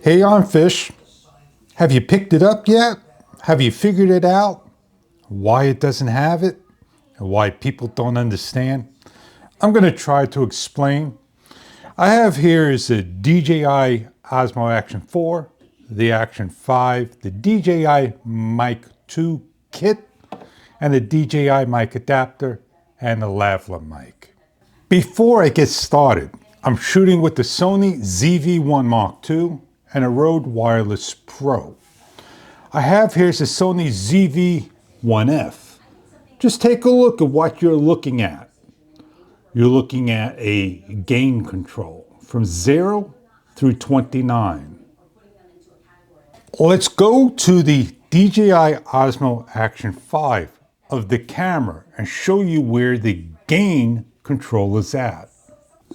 Hey, I'm Fish. Have you picked it up yet? Have you figured it out? Why it doesn't have it? And why people don't understand? I'm going to try to explain. I have here is a DJI Osmo Action 4, the Action 5, the DJI Mic 2 kit, and the DJI mic adapter, and the lavalier mic. Before I get started, I'm shooting with the Sony ZV-1 Mark II and a Rode Wireless Pro. I have here's a Sony ZV-1F. Just take a look at what you're looking at. You're looking at a gain control from 0 through 29. Let's go to the DJI Osmo Action 5 of the camera and show you where the gain control is at.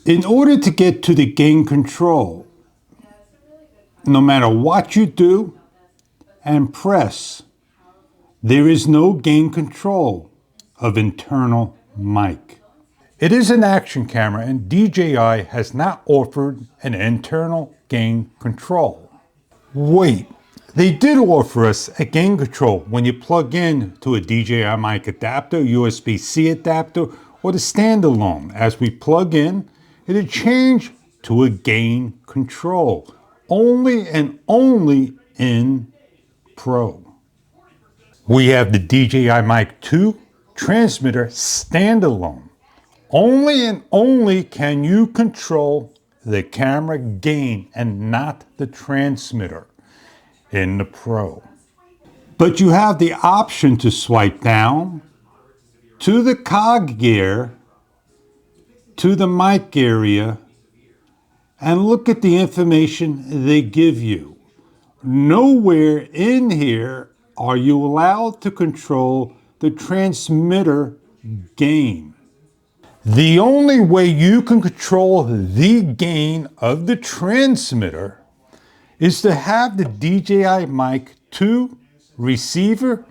In order to get to the gain control, no matter what you do and press, there is no gain control of internal mic. It is an action camera and DJI has not offered an internal gain control. Wait, they did offer us a gain control when you plug in to a DJI mic adapter, USB-C adapter, or the standalone. As we plug in, it'll change to a gain control. Only and only in Pro. We have the DJI Mic 2 transmitter standalone. Only and only can you control the camera gain and not the transmitter in the Pro. But you have the option to swipe down to the cog gear, to the mic area, and look at the information they give you. Nowhere in here are you allowed to control the transmitter gain. The only way you can control the gain of the transmitter is to have the DJI Mic 2 receiver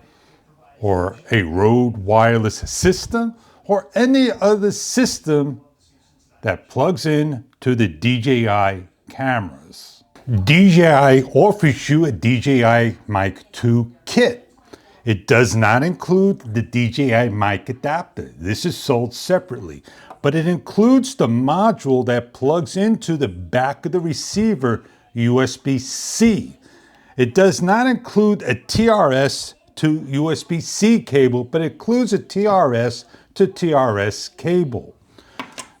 or a Rode wireless system or any other system that plugs in to the DJI cameras. DJI offers you a DJI Mic 2 kit. It does not include the DJI mic adapter. This is sold separately, but it includes the module that plugs into the back of the receiver, USB-C. It does not include a TRS to USB-C cable, but it includes a TRS to TRS cable.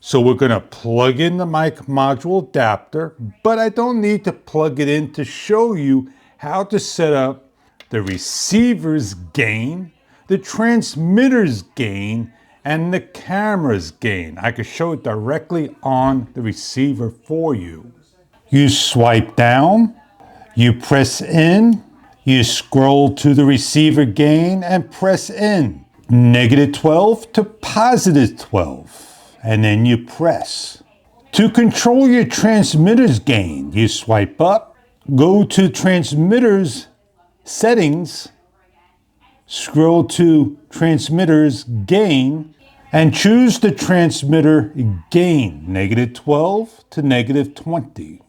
So we're going to plug in the mic module adapter, but I don't need to plug it in to show you how to set up the receiver's gain, the transmitter's gain, and the camera's gain. I can show it directly on the receiver for you. You swipe down, you press in, you scroll to the receiver gain and press in. -12 to +12. And then you press. To control your transmitter's gain, you swipe up, go to transmitter's settings, scroll to transmitter's gain, and choose the transmitter gain, -12 to -20.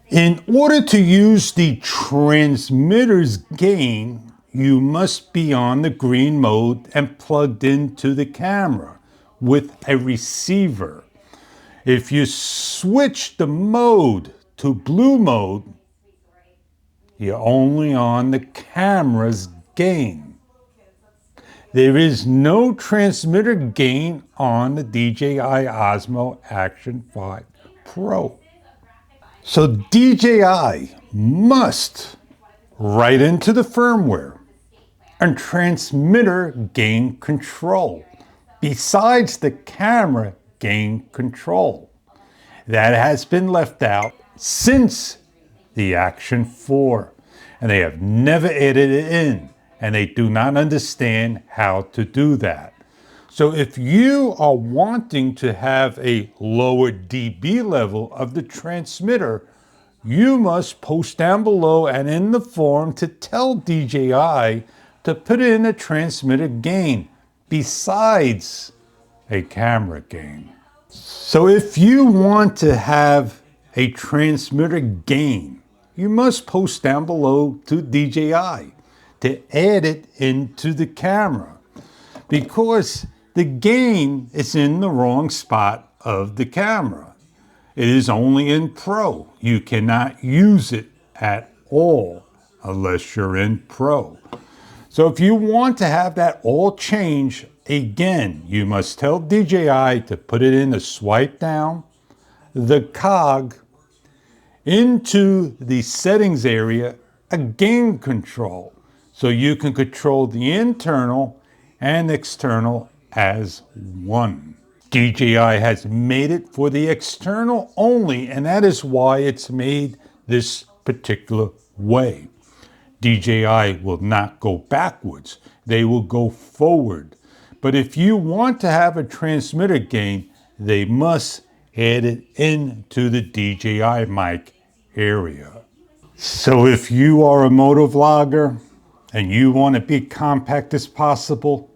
In order to use the transmitter's gain, you must be on the green mode and plugged into the camera with a receiver. If you switch the mode to blue mode, you're only on the camera's gain. There is no transmitter gain on the DJI Osmo Action 5 Pro. So DJI must write into the firmware a transmitter gain control besides the camera gain control. That has been left out since the Action 4, and they have never added it in, and they do not understand how to do that. So if you are wanting to have a lower dB level of the transmitter, you must post down below and in the forum to tell DJI to put in a transmitter gain besides a camera gain. So if you want to have a transmitter gain, you must post down below to DJI to add it into the camera, because the gain is in the wrong spot of the camera. It is only in Pro. You cannot use it at all unless you're in Pro. So if you want to have that all change, again, you must tell DJI to put it in the swipe down, the cog, into the settings area, a gain control, so you can control the internal and external as one. DJI has made it for the external only, and that is why it's made this particular way. DJI will not go backwards, they will go forward. But if you want to have a transmitter gain, they must add it into the DJI mic area. So if you are a motovlogger and you want to be compact as possible,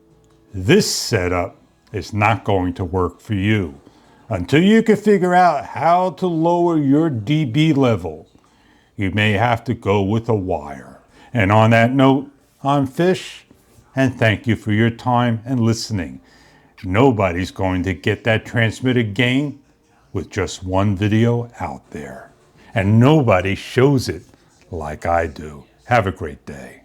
this setup is not going to work for you until you can figure out how to lower your dB level. You may have to go with a wire. And on that note, I'm Fish, and thank you for your time and listening. Nobody's going to get that transmitter gain with just one video out there. And nobody shows it like I do. Have a great day.